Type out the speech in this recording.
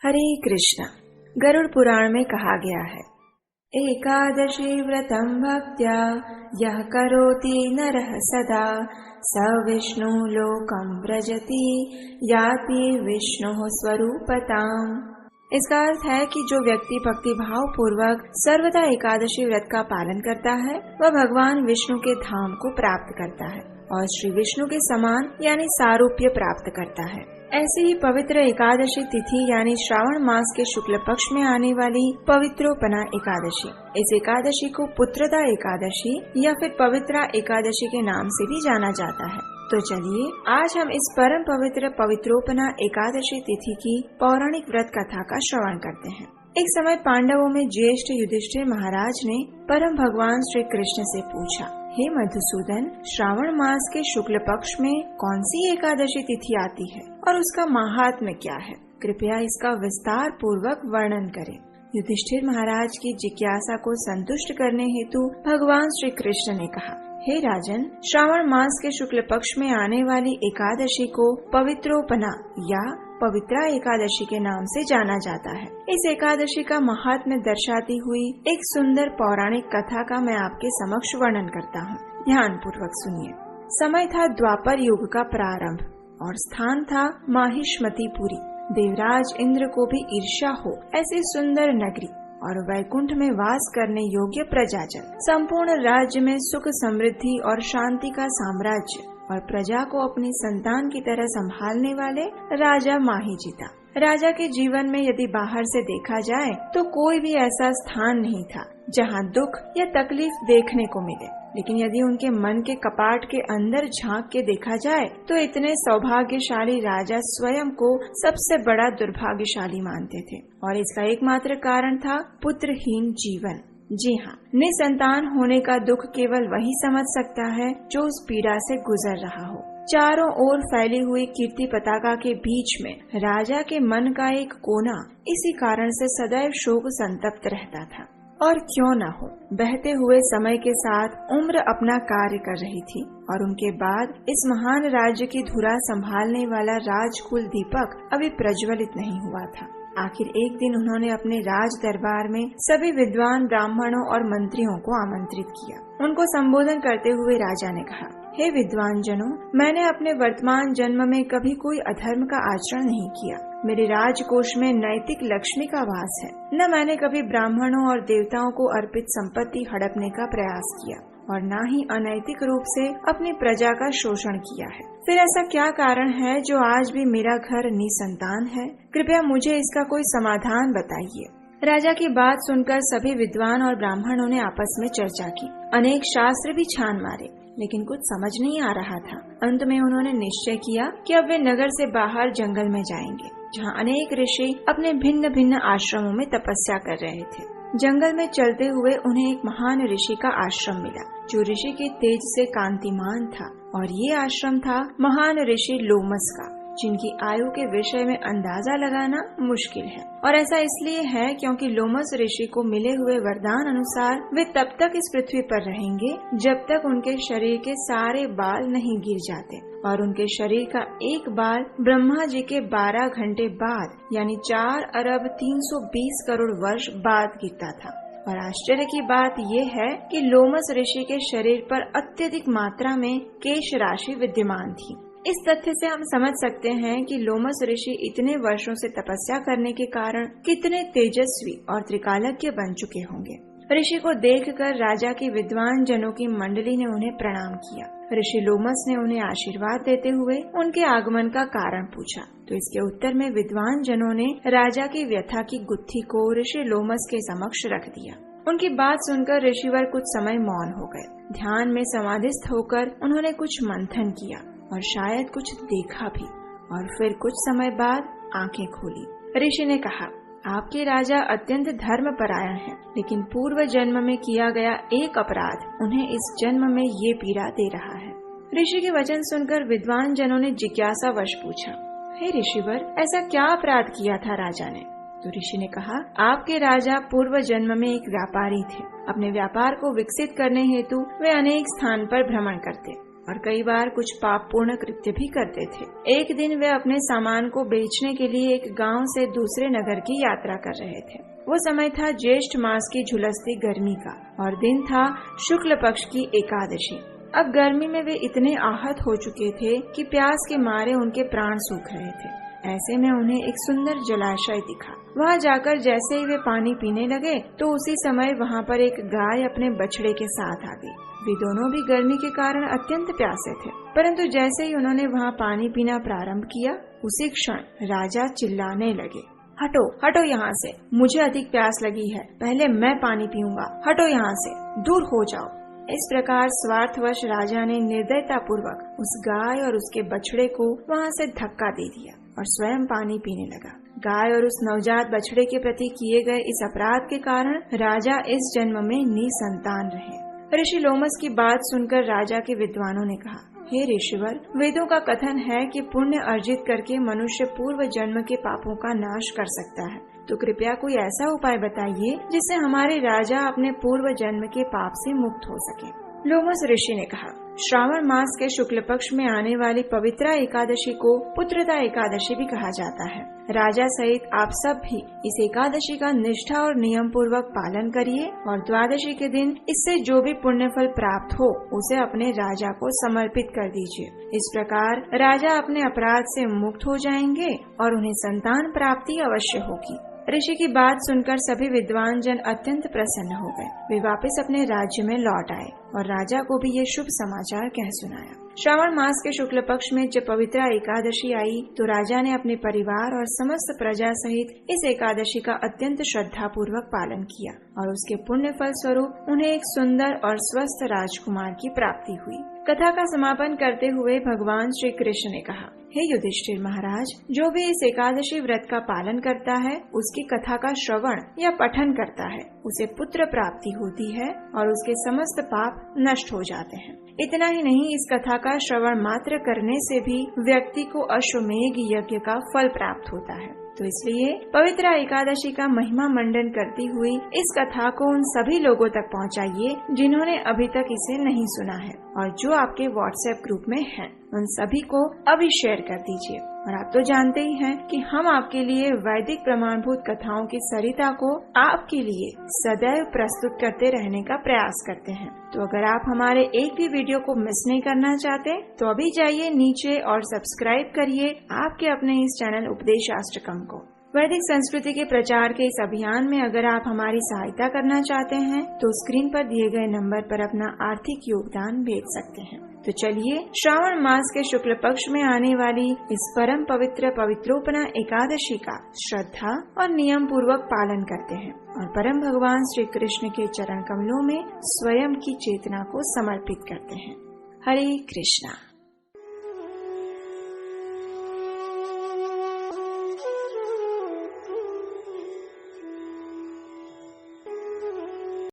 हरे कृष्णा। गरुड़ पुराण में कहा गया है, एकादशी व्रतम भक्त्या यह करोति नरः सदा स विष्णु लोकम व्रजति याति विष्णु स्वरूपताम। इसका अर्थ है कि जो व्यक्ति भक्ति भाव पूर्वक सर्वदा एकादशी व्रत का पालन करता है वह भगवान विष्णु के धाम को प्राप्त करता है और श्री विष्णु के समान यानी सारूप्य प्राप्त करता है। ऐसी ही पवित्र एकादशी तिथि यानी श्रावण मास के शुक्ल पक्ष में आने वाली पवित्रोपना एकादशी, इस एकादशी को पुत्रदा एकादशी या फिर पवित्रा एकादशी के नाम से भी जाना जाता है। तो चलिए आज हम इस परम पवित्र पवित्रोपना एकादशी तिथि की पौराणिक व्रत कथा का श्रवण करते हैं। एक समय पांडवों में ज्येष्ठ युधिष्ठिर महाराज ने परम भगवान श्री कृष्ण से पूछा, हे मधुसूदन, श्रावण मास के शुक्ल पक्ष में कौन सी एकादशी तिथि आती है और उसका महात्म्य क्या है? कृपया इसका विस्तार पूर्वक वर्णन करें। युधिष्ठिर महाराज की जिज्ञासा को संतुष्ट करने हेतु भगवान श्री कृष्ण ने कहा, हे राजन, श्रावण मास के शुक्ल पक्ष में आने वाली एकादशी को पवित्रोपना या पवित्रा एकादशी के नाम से जाना जाता है। इस एकादशी का महात्म्य दर्शाती हुई एक सुंदर पौराणिक कथा का मैं आपके समक्ष वर्णन करता हूँ। ध्यान पूर्वक सुनिए। समय था द्वापर युग का प्रारंभ और स्थान था माहिष्मतीपुरी। देवराज इंद्र को भी ईर्ष्या हो ऐसी सुंदर नगरी और वैकुंठ में वास करने योग्य प्रजाजन, संपूर्ण राज्य में सुख समृद्धि और शांति का साम्राज्य और प्रजा को अपनी संतान की तरह संभालने वाले राजा माहिजिता। राजा के जीवन में यदि बाहर से देखा जाए तो कोई भी ऐसा स्थान नहीं था जहां दुख या तकलीफ देखने को मिले, लेकिन यदि उनके मन के कपाट के अंदर झांक के देखा जाए तो इतने सौभाग्यशाली राजा स्वयं को सबसे बड़ा दुर्भाग्यशाली मानते थे और इसका एकमात्र कारण था पुत्रहीन जीवन। जी हाँ, निसंतान होने का दुख केवल वही समझ सकता है जो उस पीड़ा से गुजर रहा हो। चारों ओर फैली हुई कीर्ति पताका के बीच में राजा के मन का एक कोना इसी कारण से सदैव शोक संतप्त रहता था। और क्यों न हो, बहते हुए समय के साथ उम्र अपना कार्य कर रही थी और उनके बाद इस महान राज्य की धुरा संभालने वाला राजकुल दीपक अभी प्रज्वलित नहीं हुआ था। आखिर एक दिन उन्होंने अपने राज दरबार में सभी विद्वान ब्राह्मणों और मंत्रियों को आमंत्रित किया। उनको संबोधन करते हुए राजा ने कहा, हे विद्वान जनों, मैंने अपने वर्तमान जन्म में कभी कोई अधर्म का आचरण नहीं किया। मेरे राजकोष में नैतिक लक्ष्मी का वास है। न मैंने कभी ब्राह्मणों और देवताओं को अर्पित संपत्ति हड़पने का प्रयास किया और न ही अनैतिक रूप से अपनी प्रजा का शोषण किया है। फिर ऐसा क्या कारण है जो आज भी मेरा घर निसंतान है? कृपया मुझे इसका कोई समाधान बताइए। राजा की बात सुनकर सभी विद्वान और ब्राह्मणों ने आपस में चर्चा की। अनेक शास्त्र भी छान मारे, लेकिन कुछ समझ नहीं आ रहा था। अंत में उन्होंने निश्चय किया कि अब वे नगर से बाहर जंगल में जाएंगे, जहाँ अनेक ऋषि अपने भिन्न भिन्न आश्रमों में तपस्या कर रहे थे। जंगल में चलते हुए उन्हें एक महान ऋषि का आश्रम मिला, जो ऋषि के तेज से कांतिमान था, और ये आश्रम था महान ऋषि लोमस का, जिनकी आयु के विषय में अंदाजा लगाना मुश्किल है। और ऐसा इसलिए है क्योंकि लोमस ऋषि को मिले हुए वरदान अनुसार वे तब तक इस पृथ्वी पर रहेंगे जब तक उनके शरीर के सारे बाल नहीं गिर जाते, और उनके शरीर का एक बाल ब्रह्मा जी के 12 घंटे बाद यानी 4 अरब 320 करोड़ वर्ष बाद गिरता था। और आश्चर्य की बात ये है कि लोमस ऋषि के शरीर पर अत्यधिक मात्रा में केश राशि विद्यमान थी। इस तथ्य से हम समझ सकते हैं कि लोमस ऋषि इतने वर्षों से तपस्या करने के कारण कितने तेजस्वी और त्रिकालज्ञ बन चुके होंगे। ऋषि को देखकर राजा की विद्वान जनों की मंडली ने उन्हें प्रणाम किया। ऋषि लोमस ने उन्हें आशीर्वाद देते हुए उनके आगमन का कारण पूछा, तो इसके उत्तर में विद्वान जनों ने राजा की व्यथा की गुत्थी को ऋषि लोमस के समक्ष रख दिया। उनकी बात सुनकर ऋषिवर कुछ समय मौन हो गए। ध्यान में समाधिस्थ होकर उन्होंने कुछ मंथन किया और शायद कुछ देखा भी, और फिर कुछ समय बाद आंखें खोली। ऋषि ने कहा, आपके राजा अत्यंत धर्मपरायण हैं, लेकिन पूर्व जन्म में किया गया एक अपराध उन्हें इस जन्म में ये पीड़ा दे रहा है। ऋषि के वचन सुनकर विद्वान जनों ने जिज्ञासावश पूछा, हे ऋषिवर, ऐसा क्या अपराध किया था राजा ने? तो ऋषि ने कहा, आपके राजा पूर्व जन्म में एक व्यापारी थे। अपने व्यापार को विकसित करने हेतु वे अनेक स्थान पर भ्रमण करते और कई बार कुछ पापपूर्ण कृत्य भी करते थे। एक दिन वे अपने सामान को बेचने के लिए एक गांव से दूसरे नगर की यात्रा कर रहे थे। वो समय था ज्येष्ठ मास की झुलसती गर्मी का और दिन था शुक्ल पक्ष की एकादशी। अब गर्मी में वे इतने आहत हो चुके थे कि प्यास के मारे उनके प्राण सूख रहे थे। ऐसे में उन्हें एक सुंदर जलाशय दिखा। वहां जाकर जैसे ही वे पानी पीने लगे तो उसी समय वहां पर एक गाय अपने बछड़े के साथ आ गई। वे दोनों भी गर्मी के कारण अत्यंत प्यासे थे, परंतु जैसे ही उन्होंने वहां पानी पीना प्रारंभ किया, उसी क्षण राजा चिल्लाने लगे, हटो हटो यहाँ से, मुझे अधिक प्यास लगी है, पहले मैं पानी पीऊंगा, हटो यहाँ से, दूर हो जाओ। इस प्रकार स्वार्थवश राजा ने निर्दयता पूर्वक उस गाय और उसके बछड़े को वहाँ से धक्का दे दिया और स्वयं पानी पीने लगा। गाय और उस नवजात बछड़े के प्रति किए गए इस अपराध के कारण राजा इस जन्म में निसंतान रहे। ऋषि लोमस की बात सुनकर राजा के विद्वानों ने कहा, हे ऋषिवर, वेदों का कथन है कि पुण्य अर्जित करके मनुष्य पूर्व जन्म के पापों का नाश कर सकता है, तो कृपया कोई ऐसा उपाय बताइए जिससे हमारे राजा अपने पूर्व जन्म के पाप से मुक्त हो सके। लोमस ऋषि ने कहा, श्रावण मास के शुक्ल पक्ष में आने वाली पवित्रा एकादशी को पुत्रदा एकादशी भी कहा जाता है। राजा सहित आप सब भी इस एकादशी का निष्ठा और नियम पूर्वक पालन करिए और द्वादशी के दिन इससे जो भी पुण्य फल प्राप्त हो उसे अपने राजा को समर्पित कर दीजिए। इस प्रकार राजा अपने अपराध से मुक्त हो जाएंगे और उन्हें संतान प्राप्ति अवश्य होगी। ऋषि की बात सुनकर सभी विद्वान जन अत्यंत प्रसन्न हो गए। वे वापस अपने राज्य में लौट आए और राजा को भी ये शुभ समाचार कह सुनाया। श्रावण मास के शुक्ल पक्ष में जब पवित्रा एकादशी आई तो राजा ने अपने परिवार और समस्त प्रजा सहित इस एकादशी का अत्यंत श्रद्धा पूर्वक पालन किया और उसके पुण्य फल स्वरूप उन्हें एक सुंदर और स्वस्थ राजकुमार की प्राप्ति हुई। कथा का समापन करते हुए भगवान श्री कृष्ण ने कहा, हे युधिष्ठिर महाराज, जो भी इस एकादशी व्रत का पालन करता है, उसकी कथा का श्रवण या पठन करता है, उसे पुत्र प्राप्ति होती है और उसके समस्त पाप नष्ट हो जाते हैं। इतना ही नहीं, इस कथा का श्रवण मात्र करने से भी व्यक्ति को अश्वमेध यज्ञ का फल प्राप्त होता है। तो इसलिए पवित्र एकादशी का महिमा मंडन करती हुई इस कथा को उन सभी लोगों तक पहुंचाइए जिन्होंने अभी तक इसे नहीं सुना है और जो आपके व्हाट्सएप ग्रुप में हैं, उन सभी को अभी शेयर कर दीजिए। और आप तो जानते ही हैं कि हम आपके लिए वैदिक प्रमाणभूत कथाओं की सरिता को आपके लिए सदैव प्रस्तुत करते रहने का प्रयास करते हैं। तो अगर आप हमारे एक भी वीडियो को मिस नहीं करना चाहते तो अभी जाइए नीचे और सब्सक्राइब करिए आपके अपने इस चैनल उपदेशाष्टकम को। वैदिक संस्कृति के प्रचार के इस अभियान में अगर आप हमारी सहायता करना चाहते हैं तो स्क्रीन पर दिए गए नंबर पर अपना आर्थिक योगदान भेज सकते हैं। तो चलिए श्रावण मास के शुक्ल पक्ष में आने वाली इस परम पवित्र पवित्रोपना एकादशी का श्रद्धा और नियम पूर्वक पालन करते हैं और परम भगवान श्री कृष्ण के चरण कमलों में स्वयं की चेतना को समर्पित करते हैं। हरे कृष्णा।